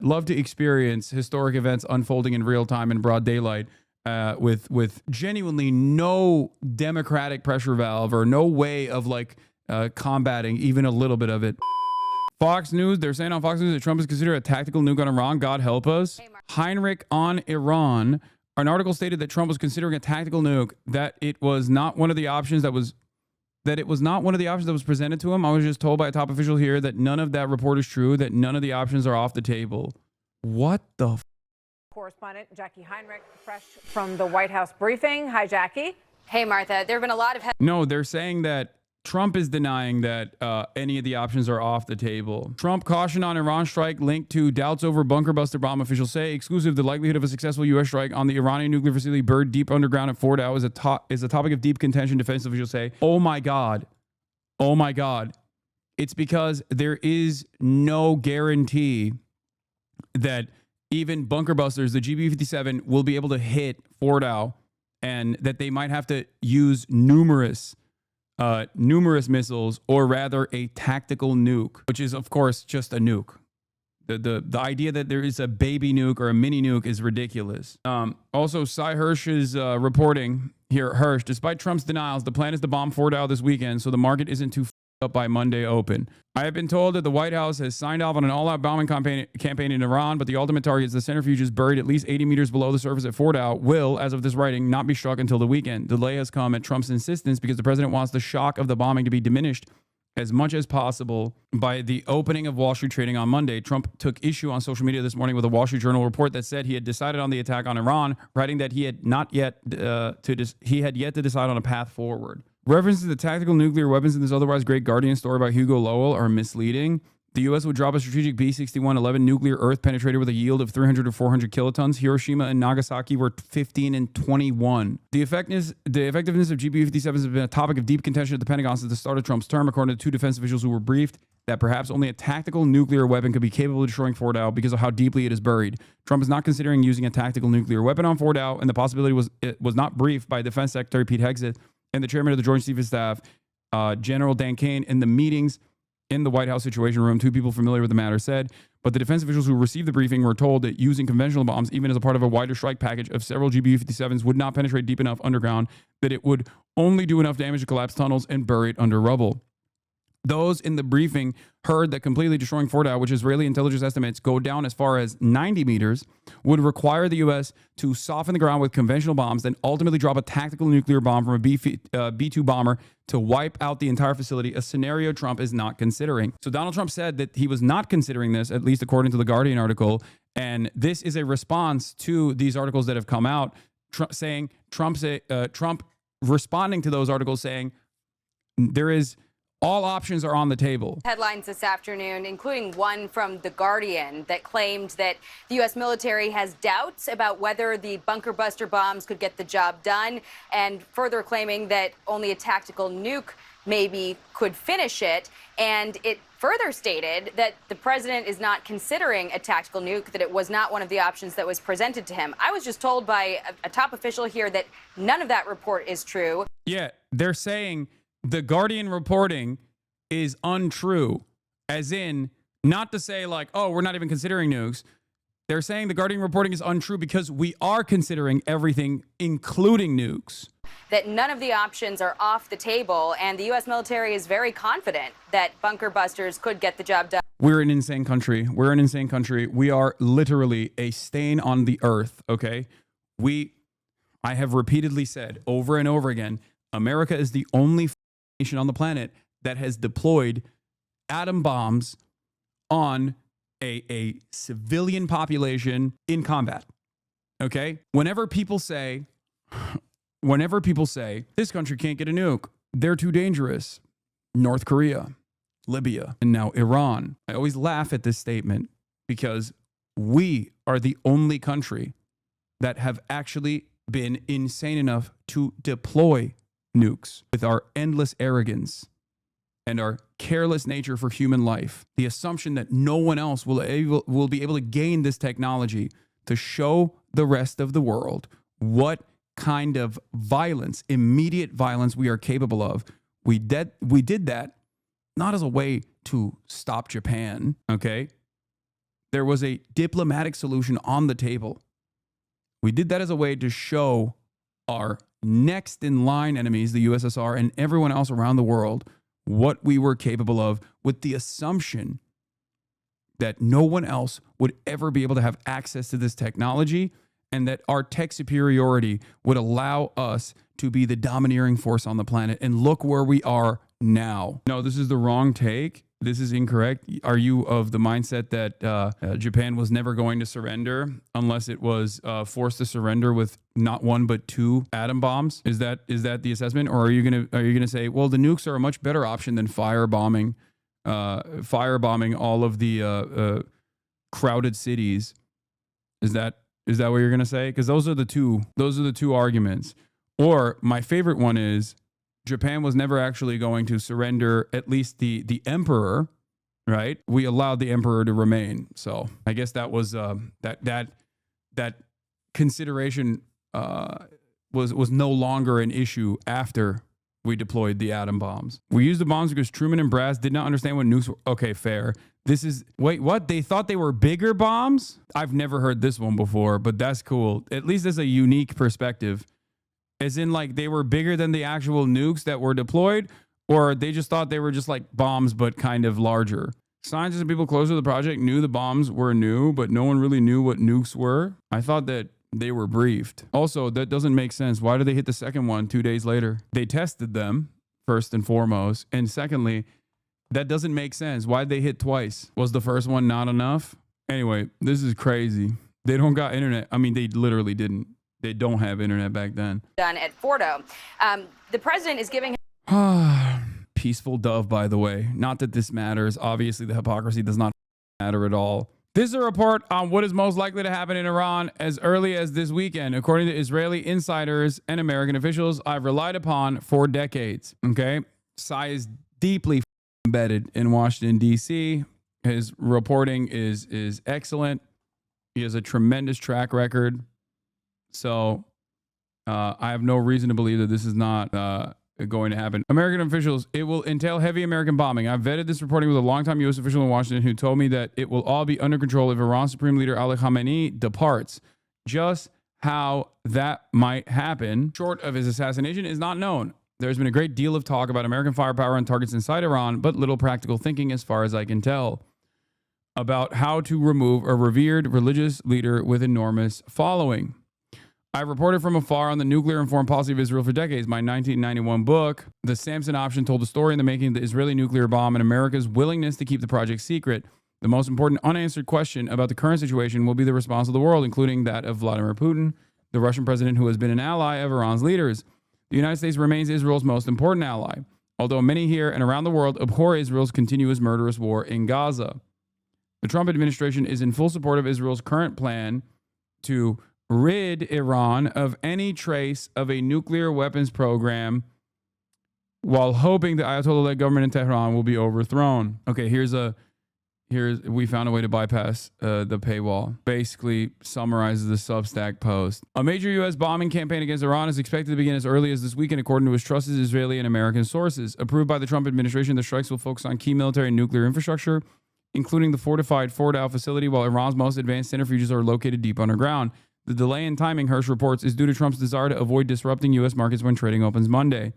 Love to experience historic events unfolding in real time in broad daylight with genuinely no democratic pressure valve or no way of like combating even a little bit of it. Fox News, they're saying on Fox News that Trump is considered a tactical nuke on Iran. God help us. Heinrich on Iran. An article stated that Trump was considering a tactical nuke, that it was not one of the options that was presented to him. I was just told by a top official here that none of that report is true, that none of the options are off the table. What the f? Correspondent Jackie Heinrich, fresh from the White House briefing. Hi, Jackie. Hey, Martha. There have been a lot of... No, they're saying that Trump is denying that any of the options are off the table. Trump caution on Iran strike linked to doubts over bunker buster bomb, officials say. Exclusive, the likelihood of a successful U.S. strike on the Iranian nuclear facility buried deep underground at Fordow is a topic of deep contention, defense officials say. Oh my God. Oh my God. It's because there is no guarantee that even bunker busters, the GBU-57, will be able to hit Fordow, and that they might have to use numerous missiles, or rather a tactical nuke, which is of course just a nuke. The idea that there is a baby nuke or a mini nuke is ridiculous. Also, Seymour Hersh is reporting here. Hersh, despite Trump's denials, the plan is to bomb Fordow this weekend, so the market isn't too up by Monday open. I have been told that the White House has signed off on an all-out bombing campaign in Iran, but the ultimate target is the centrifuge is buried at least 80 meters below the surface at Fordow, will, as of this writing, not be struck until the weekend. Delay has come at Trump's insistence because the president wants the shock of the bombing to be diminished as much as possible by the opening of Wall Street trading on Monday. Trump took issue on social media this morning with a Wall Street Journal report that said he had decided on the attack on Iran, writing that he had yet to decide on a path forward. References to tactical nuclear weapons in this otherwise great Guardian story by Hugo Lowell are misleading. The U.S. would drop a strategic B-61-11 nuclear Earth penetrator with a yield of 300 to 400 kilotons. Hiroshima and Nagasaki were 15 and 21. The effectiveness of GBU-57 has been a topic of deep contention at the Pentagon since the start of Trump's term, according to two defense officials who were briefed that perhaps only a tactical nuclear weapon could be capable of destroying Fordow because of how deeply it is buried. Trump is not considering using a tactical nuclear weapon on Fordow, and the possibility was not briefed by Defense Secretary Pete Hegseth and the chairman of the Joint Chiefs of Staff, General Dan Kane, in the meetings in the White House Situation Room. Two people familiar with the matter said, but the defense officials who received the briefing were told that using conventional bombs, even as a part of a wider strike package of several GBU-57s, would not penetrate deep enough underground, that it would only do enough damage to collapse tunnels and bury it under rubble. Those in the briefing heard that completely destroying Fordow, which Israeli intelligence estimates go down as far as 90 meters, would require the U.S. to soften the ground with conventional bombs, then ultimately drop a tactical nuclear bomb from a B-2 bomber to wipe out the entire facility, a scenario Trump is not considering. So Donald Trump said that he was not considering this, at least according to the Guardian article, and this is a response to these articles that have come out, Trump responding to those articles saying all options are on the table. Headlines this afternoon, including one from The Guardian that claimed that the U.S. military has doubts about whether the bunker buster bombs could get the job done, and further claiming that only a tactical nuke maybe could finish it. And it further stated that the president is not considering a tactical nuke, that it was not one of the options that was presented to him. I was just told by a top official here that none of that report is true. Yeah, they're saying the Guardian reporting is untrue, as in not to say like, oh, we're not even considering nukes. They're saying the Guardian reporting is untrue because we are considering everything, including nukes. That none of the options are off the table, and the U.S. military is very confident that bunker busters could get the job done. We're an insane country. We're an insane country. We are literally a stain on the earth, okay? I have repeatedly said over and over again, America is the only nation on the planet that has deployed atom bombs on a civilian population in combat. Okay? Whenever people say this country can't get a nuke, they're too dangerous. North Korea, Libya, and now Iran. I always laugh at this statement because we are the only country that have actually been insane enough to deploy nukes with our endless arrogance and our careless nature for human life. The assumption that no one else will be able to gain this technology to show the rest of the world what kind of violence, immediate violence, we are capable of. We did that not as a way to stop Japan, okay? There was a diplomatic solution on the table. We did that as a way to show our next in line enemies, the USSR and everyone else around the world, what we were capable of, with the assumption that no one else would ever be able to have access to this technology, and that our tech superiority would allow us to be the domineering force on the planet. And look where we are now. No, this is the wrong take. This is incorrect. Are you of the mindset that Japan was never going to surrender unless it was forced to surrender with not one but two atom bombs? Is that the assessment, or are you gonna say, well, the nukes are a much better option than firebombing all of the crowded cities? Is that what you're gonna say? Because those are the two arguments. Or my favorite one is, Japan was never actually going to surrender, at least the emperor, right? We allowed the emperor to remain. So I guess that was that consideration was no longer an issue after we deployed the atom bombs. We used the bombs because Truman and Brass did not understand what nukes were. Okay, fair. Wait, what? They thought they were bigger bombs? I've never heard this one before, but that's cool. At least it's a unique perspective. As in, like, they were bigger than the actual nukes that were deployed, or they just thought they were just like bombs, but kind of larger. Scientists and people closer to the project knew the bombs were new, but no one really knew what nukes were. I thought that they were briefed. Also, that doesn't make sense. Why did they hit the second one 2 days later? They tested them, first and foremost. And secondly, that doesn't make sense. Why'd they hit twice? Was the first one not enough? Anyway, this is crazy. They don't got internet. I mean, they literally didn't. They don't have internet back then. Done at Fordo. The president is giving... Peaceful dove, by the way. Not that this matters. Obviously, the hypocrisy does not matter at all. This is a report on what is most likely to happen in Iran as early as this weekend, according to Israeli insiders and American officials I've relied upon for decades. Okay? Sai is deeply embedded in Washington, D.C. His reporting is excellent. He has a tremendous track record. So I have no reason to believe that this is not going to happen. American officials, it will entail heavy American bombing. I've vetted this reporting with a longtime U.S. official in Washington who told me that it will all be under control if Iran's Supreme Leader Ali Khamenei departs. Just how that might happen, short of his assassination, is not known. There's been a great deal of talk about American firepower on targets inside Iran, but little practical thinking, as far as I can tell, about how to remove a revered religious leader with enormous following. I reported from afar on the nuclear and foreign policy of Israel for decades. My 1991 book, The Samson Option, told the story in the making of the Israeli nuclear bomb and America's willingness to keep the project secret. The most important unanswered question about the current situation will be the response of the world, including that of Vladimir Putin, the Russian president who has been an ally of Iran's leaders. The United States remains Israel's most important ally, although many here and around the world abhor Israel's continuous murderous war in Gaza. The Trump administration is in full support of Israel's current plan to rid Iran of any trace of a nuclear weapons program, while hoping the Ayatollah-led government in Tehran will be overthrown. Okay, we found a way to bypass the paywall. Basically summarizes the Substack post. A major U.S. bombing campaign against Iran is expected to begin as early as this weekend, according to his trusted Israeli and American sources. Approved by the Trump administration, the strikes will focus on key military and nuclear infrastructure, including the fortified Fordow facility, while Iran's most advanced centrifuges are located deep underground. The delay in timing, Hersh reports, is due to Trump's desire to avoid disrupting U.S. markets when trading opens Monday.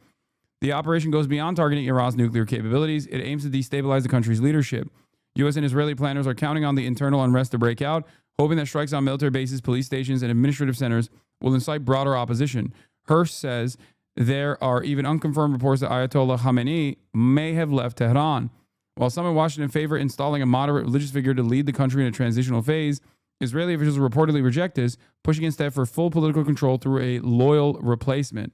The operation goes beyond targeting Iran's nuclear capabilities. It aims to destabilize the country's leadership. U.S. and Israeli planners are counting on the internal unrest to break out, hoping that strikes on military bases, police stations, and administrative centers will incite broader opposition. Hersh says there are even unconfirmed reports that Ayatollah Khamenei may have left Tehran. While some in Washington favor installing a moderate religious figure to lead the country in a transitional phase, Israeli officials reportedly reject this, pushing instead for full political control through a loyal replacement.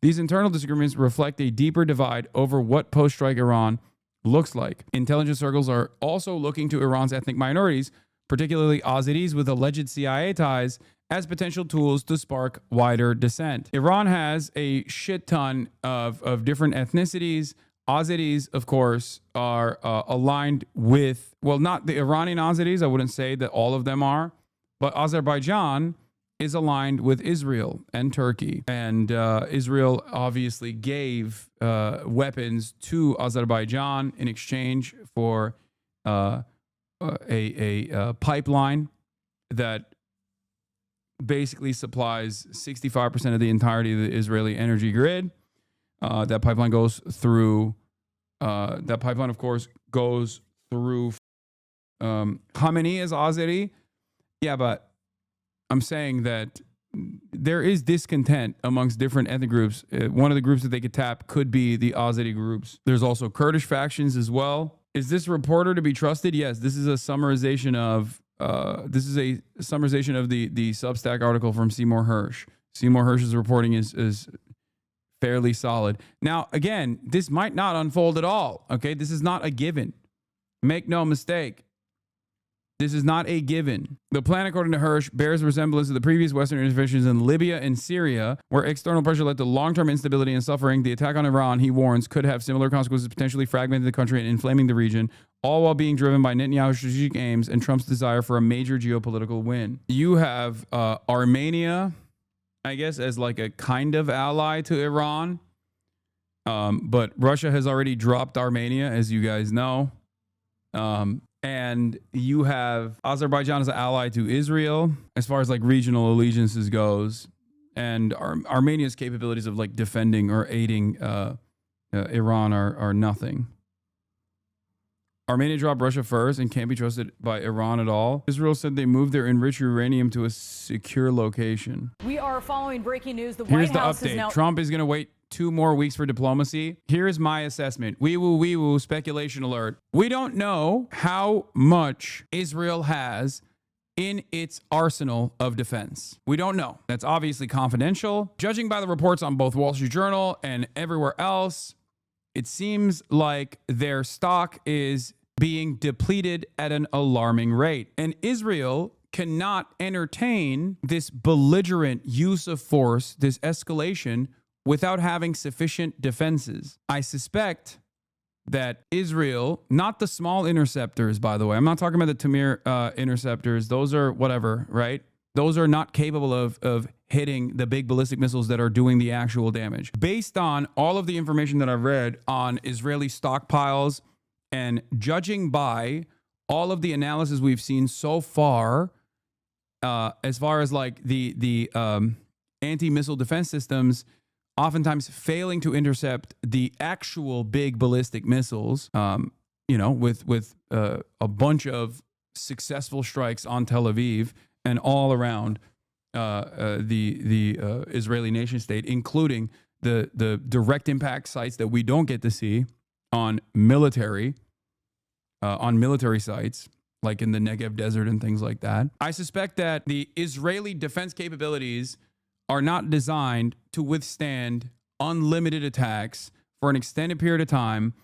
These internal disagreements reflect a deeper divide over what post-strike Iran looks like. Intelligence circles are also looking to Iran's ethnic minorities, particularly Azeris with alleged CIA ties, as potential tools to spark wider dissent. Iran has a shit ton of different ethnicities. Azeris, of course, are aligned with, well, not the Iranian Azeris. I wouldn't say that all of them are, but Azerbaijan is aligned with Israel and Turkey. And Israel obviously gave weapons to Azerbaijan in exchange for a pipeline that basically supplies 65% of the entirety of the Israeli energy grid. That pipeline goes through. That pipeline, of course, goes through Khamenei is Azeri. Yeah, but I'm saying that there is discontent amongst different ethnic groups. One of the groups that they could tap could be the Azeri groups. There's also Kurdish factions as well. Is this reporter to be trusted? Yes, this is a summarization of the Substack article from Seymour Hersh. Seymour Hersh's reporting is fairly solid. Now, again, this might not unfold at all. Okay, this is not a given. Make no mistake. This is not a given. The plan, according to Hersh, bears resemblance to the previous Western interventions in Libya and Syria, where external pressure led to long-term instability and suffering. The attack on Iran, he warns, could have similar consequences, potentially fragmenting the country and inflaming the region, all while being driven by Netanyahu's strategic aims and Trump's desire for a major geopolitical win. You have Armenia, I guess, as like a kind of ally to Iran. But Russia has already dropped Armenia, as you guys know. And you have Azerbaijan as an ally to Israel as far as like regional allegiances goes, and Armenia's capabilities of like defending or aiding Iran are nothing. Armenia dropped Russia first and can't be trusted by Iran at all. Israel said they moved their enriched uranium to a secure location. We are following breaking news. The Here's White the House update. is now. Trump is going to wait 2 more weeks for diplomacy. Here's my assessment. Wee woo, speculation alert. We don't know how much Israel has in its arsenal of defense. We don't know. That's obviously confidential. Judging by the reports on both Wall Street Journal and everywhere else, it seems like their stock is being depleted at an alarming rate. And Israel cannot entertain this belligerent use of force, this escalation, without having sufficient defenses. I suspect that Israel, not the small interceptors, by the way, I'm not talking about the Tamir interceptors. Those are whatever, right? Those are not capable of hitting the big ballistic missiles that are doing the actual damage. Based on all of the information that I've read on Israeli stockpiles and judging by all of the analysis we've seen so far, as far as like the anti-missile defense systems, oftentimes failing to intercept the actual big ballistic missiles, with a bunch of successful strikes on Tel Aviv and all around the Israeli nation state, including the direct impact sites that we don't get to see on military sites, like in the Negev desert and things like that. I suspect that the Israeli defense capabilities are not designed to withstand unlimited attacks for an extended period of time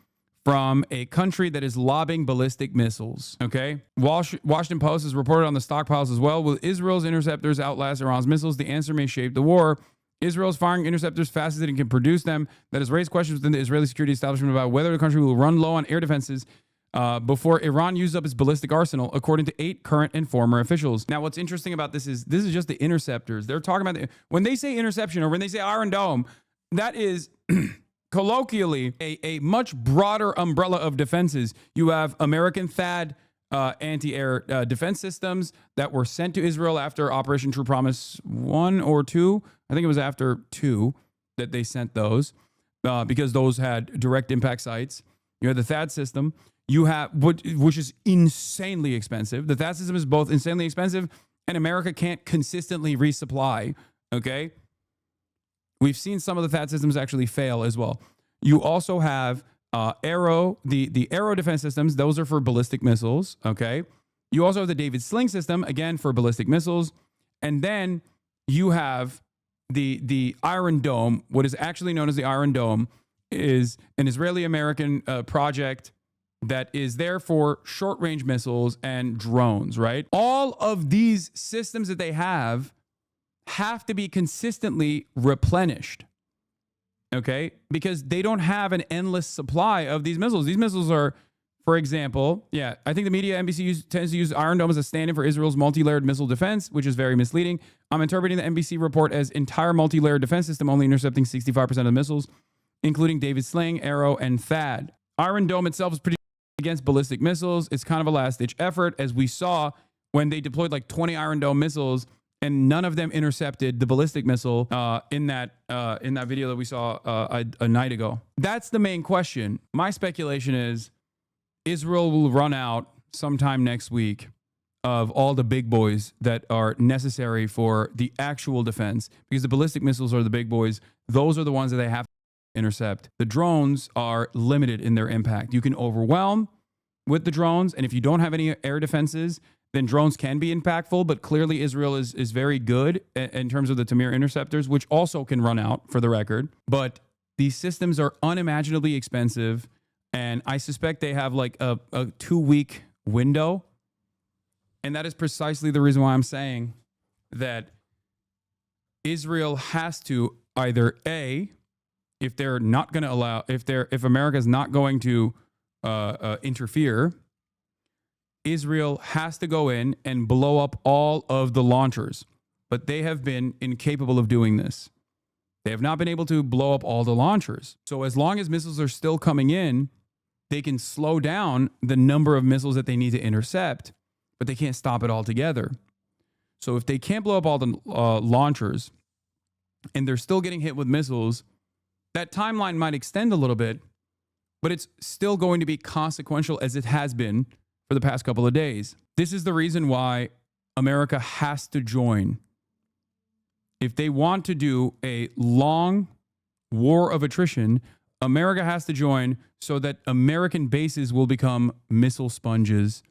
from a country that is lobbing ballistic missiles. Okay? Washington Post has reported on the stockpiles as well. Will Israel's interceptors outlast Iran's missiles? The answer may shape the war. Israel's firing interceptors fast as it can produce them. That has raised questions within the Israeli security establishment about whether the country will run low on air defenses before Iran uses up its ballistic arsenal, according to 8 current and former officials. Now, what's interesting about this is just the interceptors. They're talking about when they say interception or when they say Iron Dome, that is colloquially a much broader umbrella of defenses. You have American THAAD anti-air defense systems that were sent to Israel after Operation True Promise 1 or 2. I think it was after 2 that they sent those because those had direct impact sites. You have the THAAD system. You have, which is insanely expensive. The THAAD system is both insanely expensive and America can't consistently resupply. Okay. We've seen some of the THAAD systems actually fail as well. You also have Arrow, the Arrow defense systems. Those are for ballistic missiles. Okay. You also have the David Sling system, again, for ballistic missiles. And then you have the Iron Dome. What is actually known as the Iron Dome is an Israeli-American project that is there for short-range missiles and drones, right? All of these systems that they have to be consistently replenished, okay? Because they don't have an endless supply of these missiles. These missiles are, for example, I think the media, NBC, tends to use Iron Dome as a stand-in for Israel's multi-layered missile defense, which is very misleading. I'm interpreting the NBC report as entire multi-layered defense system only intercepting 65% of the missiles, including David Sling, Arrow, and THAAD. Iron Dome itself is pretty against ballistic missiles. It's kind of a last-ditch effort, as we saw when they deployed like 20 Iron Dome missiles, and none of them intercepted the ballistic missile in that video that we saw a night ago. That's the main question. My speculation is Israel will run out sometime next week of all the big boys that are necessary for the actual defense, because the ballistic missiles are the big boys. Those are the ones that they have to intercept. The drones are limited in their impact. You can overwhelm with the drones, and if you don't have any air defenses, then drones can be impactful, but clearly Israel is very good in terms of the Tamir interceptors, which also can run out, for the record. But these systems are unimaginably expensive, and I suspect they have like a 2-week window. And that is precisely the reason why I'm saying that Israel has to either A, if they're not going to allow, if America is not going to interfere, Israel has to go in and blow up all of the launchers. But they have been incapable of doing this. They have not been able to blow up all the launchers. So as long as missiles are still coming in, they can slow down the number of missiles that they need to intercept, but they can't stop it altogether. So if they can't blow up all the launchers and they're still getting hit with missiles, that timeline might extend a little bit, but it's still going to be consequential, as it has been for the past couple of days. This is the reason why America has to join. If they want to do a long war of attrition, America has to join so that American bases will become missile sponges.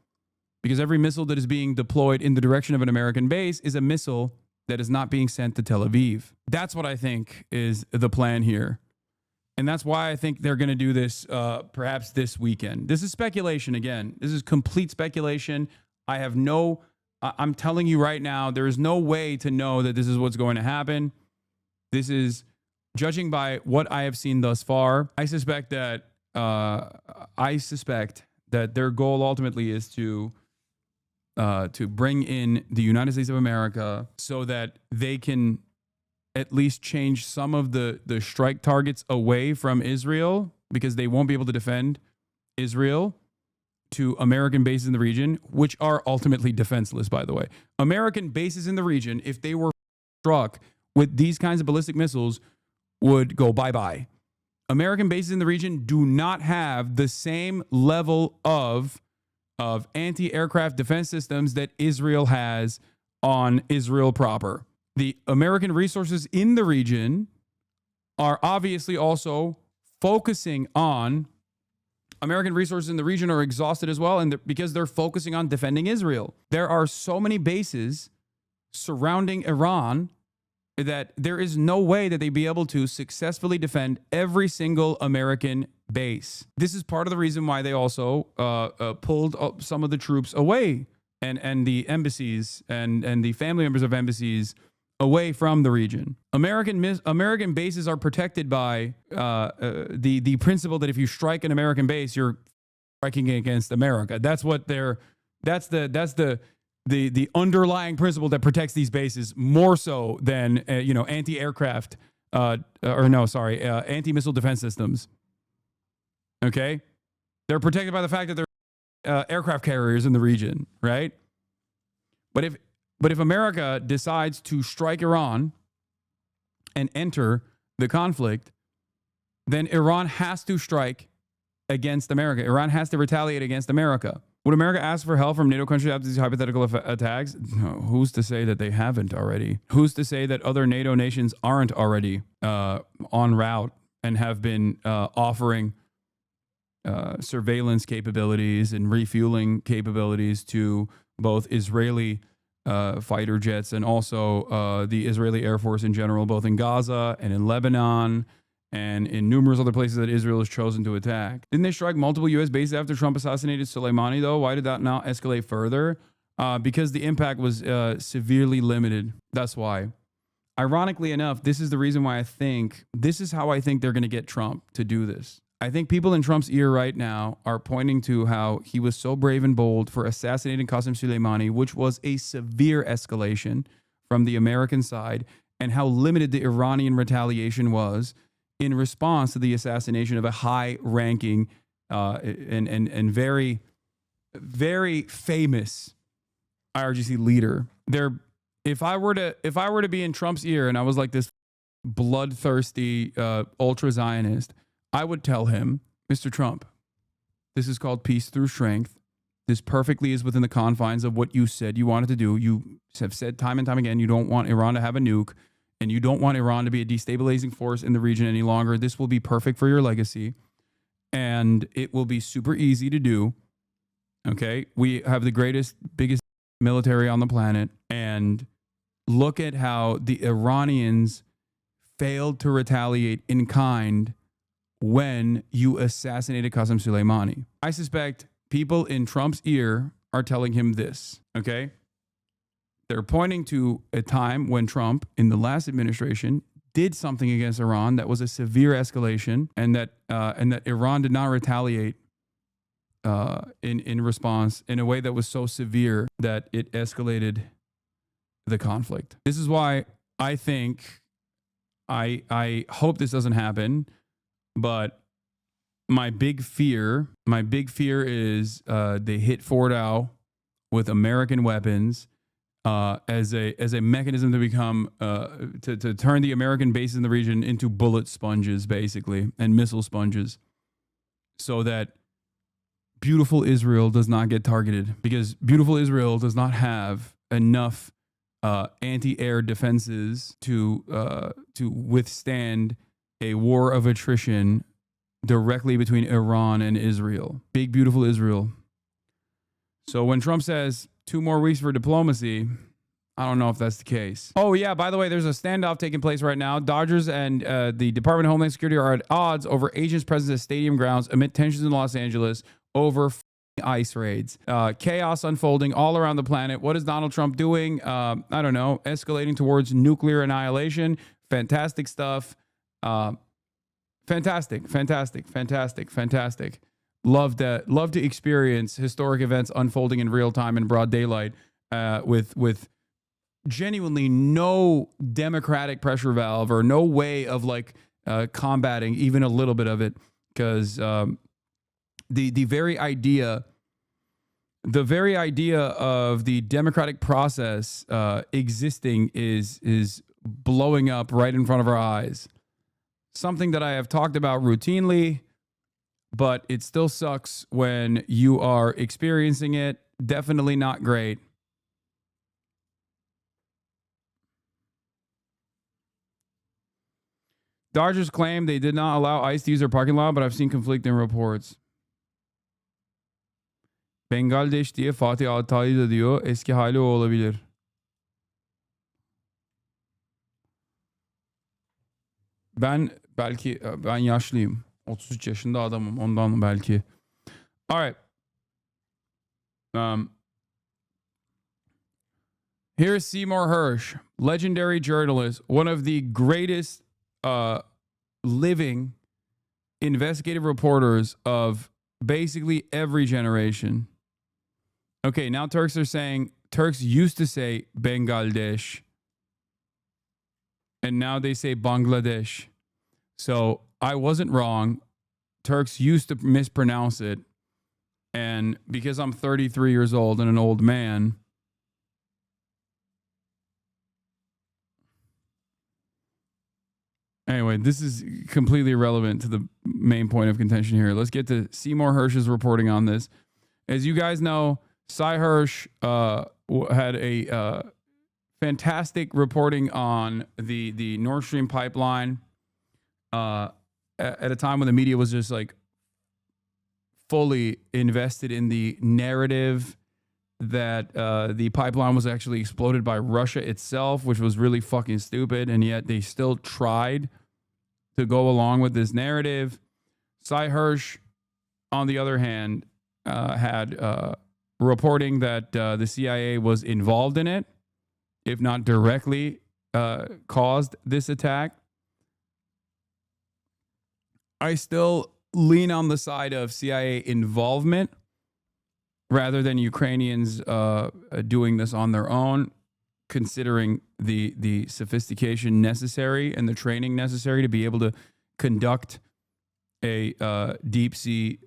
Because every missile that is being deployed in the direction of an American base is a missile that is not being sent to Tel Aviv. That's what I think is the plan here. And that's why I think they're going to do this perhaps this weekend. This is speculation again. This is complete speculation. I'm telling you right now, there is no way to know that this is what's going to happen. This is, judging by what I have seen thus far, I suspect that their goal ultimately is to bring in the United States of America so that they can at least change some of the strike targets away from Israel, because they won't be able to defend Israel, to American bases in the region, which are ultimately defenseless, by the way. American bases in the region, if they were struck with these kinds of ballistic missiles, would go bye-bye. American bases in the region do not have the same level of anti-aircraft defense systems that Israel has on Israel proper. The American resources in the region are obviously also focusing on, American resources in the region are exhausted as well, and because they're focusing on defending Israel. There are so many bases surrounding Iran that there is no way that they'd be able to successfully defend every single American base. This is part of the reason why they also pulled some of the troops away, and the embassies and the family members of embassies away from the region. American bases are protected by the principle that if you strike an American base, you're striking against America. That's the underlying principle that protects these bases more so than anti-aircraft anti-missile defense systems. Okay, they're protected by the fact that they're aircraft carriers in the region, right? But if America decides to strike Iran and enter the conflict, then Iran has to strike against America. Iran has to retaliate against America. Would America ask for help from NATO countries after these hypothetical attacks? No, who's to say that they haven't already? Who's to say that other NATO nations aren't already en route and have been offering surveillance capabilities and refueling capabilities to both Israeli fighter jets and also the Israeli Air Force in general, both in Gaza and in Lebanon and in numerous other places that Israel has chosen to attack? Didn't they strike multiple U.S. bases after Trump assassinated Soleimani, though? Why did that not escalate further? Because the impact was severely limited. That's why. Ironically enough, this is the reason why this is how I think they're going to get Trump to do this. I think people in Trump's ear right now are pointing to how he was so brave and bold for assassinating Qasem Soleimani, which was a severe escalation from the American side, and how limited the Iranian retaliation was in response to the assassination of a high-ranking and very, very famous IRGC leader. If I were to be in Trump's ear and I was like this bloodthirsty ultra Zionist, I would tell him, Mr. Trump, this is called peace through strength. This perfectly is within the confines of what you said you wanted to do. You have said time and time again you don't want Iran to have a nuke, and you don't want Iran to be a destabilizing force in the region any longer. This will be perfect for your legacy, and it will be super easy to do. Okay? We have the biggest military on the planet, and look at how the Iranians failed to retaliate in kind when you assassinated Qasem Soleimani. I suspect people in Trump's ear are telling him this, okay? They're pointing to a time when Trump, in the last administration, did something against Iran that was a severe escalation, and that Iran did not retaliate in response in a way that was so severe that it escalated the conflict. This is why I think I hope this doesn't happen, but my big fear is they hit Fordow with American weapons as a mechanism to become to turn the American bases in the region into bullet sponges, basically, and missile sponges, so that beautiful Israel does not get targeted, because beautiful Israel does not have enough anti-air defenses to withstand a war of attrition directly between Iran and Israel. Big, beautiful Israel. So when Trump says 2 more weeks for diplomacy, I don't know if that's the case. Oh, yeah, by the way, there's a standoff taking place right now. Dodgers and the Department of Homeland Security are at odds over agents' presence at stadium grounds amid tensions in Los Angeles over ice raids. Chaos unfolding all around the planet. What is Donald Trump doing? I don't know. Escalating towards nuclear annihilation. Fantastic stuff. Fantastic. Love to experience historic events unfolding in real time in broad daylight with genuinely no democratic pressure valve or no way of combating even a little bit of it, because the very idea of the democratic process existing is blowing up right in front of our eyes. Something that I have talked about routinely, but it still sucks when you are experiencing it. Definitely not great. Dodgers claim they did not allow ICE to use their parking lot, but I've seen conflicting reports. Bengaldeş diye Fatih Altaylı da diyor. Eski hali o olabilir. Ben yaşlıyım. 33 yaşında adamım. Ondan belki. All right. Here's Seymour Hersh, legendary journalist, one of the greatest living investigative reporters of basically every generation. Okay, now Turks used to say Bangladesh, and now they say Bangladesh. So I wasn't wrong. Turks used to mispronounce it. And because I'm 33 years old and an old man, anyway, this is completely irrelevant to the main point of contention here. Let's get to Seymour Hersh's reporting on this. As you guys know, Seymour Hersh had a fantastic reporting on the Nord Stream pipeline at a time when the media was just fully invested in the narrative that the pipeline was actually exploded by Russia itself, which was really fucking stupid, and yet they still tried to go along with this narrative. Seymour Hersh, on the other hand, had reporting that the CIA was involved in it, if not directly caused this attack. I still lean on the side of CIA involvement rather than Ukrainians doing this on their own, considering the sophistication necessary and the training necessary to be able to conduct a deep sea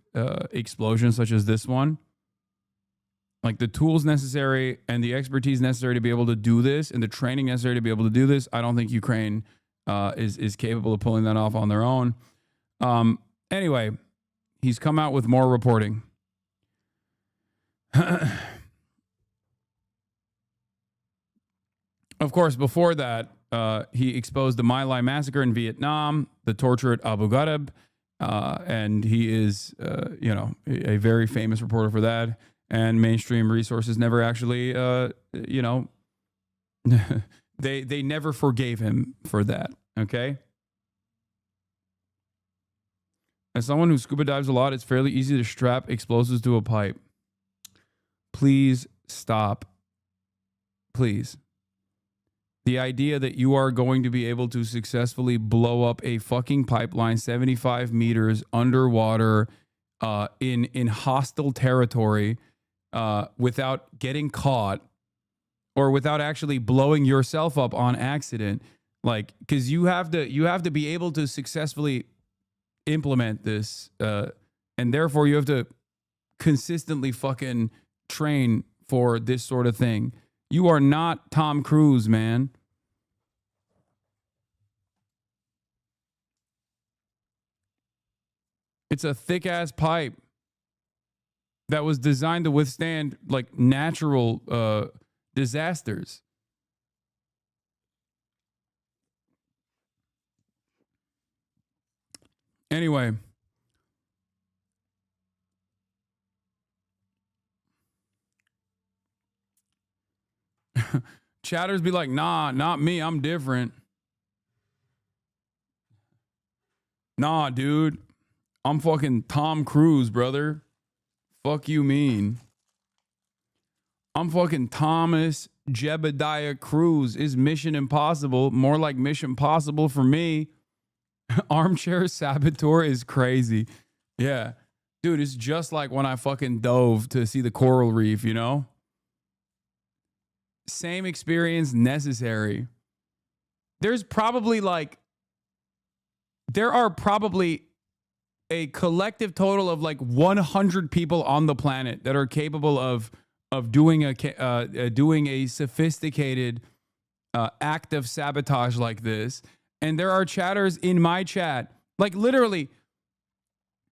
explosion such as this one, like the tools necessary and the expertise necessary to be able to do this and the training necessary to be able to do this, I don't think Ukraine is capable of pulling that off on their own. Anyway, he's come out with more reporting. Of course, before that, he exposed the My Lai massacre in Vietnam, the torture at Abu Ghraib, and he is, a very famous reporter for that. And mainstream resources never actually, they never forgave him for that. Okay. As someone who scuba dives a lot, it's fairly easy to strap explosives to a pipe. Please stop. Please. The idea that you are going to be able to successfully blow up a fucking pipeline 75 meters underwater in hostile territory without getting caught or without actually blowing yourself up on accident, like, because you have to be able to successfully implement this, and therefore you have to consistently fucking train for this sort of thing. You are not Tom Cruise, man. It's a thick ass pipe that was designed to withstand like natural disasters. Anyway, chatters be like, nah, not me. I'm different. Nah, dude. I'm fucking Tom Cruise, brother. Fuck you mean? I'm fucking Thomas Jebediah Cruz. Is Mission Impossible. More like Mission Possible for me. Armchair saboteur is crazy. Yeah. Dude, it's just like when I fucking dove to see the coral reef, you know? Same experience necessary. There are probably a collective total of like 100 people on the planet that are capable of doing a sophisticated act of sabotage like this. And there are chatters in my chat, like literally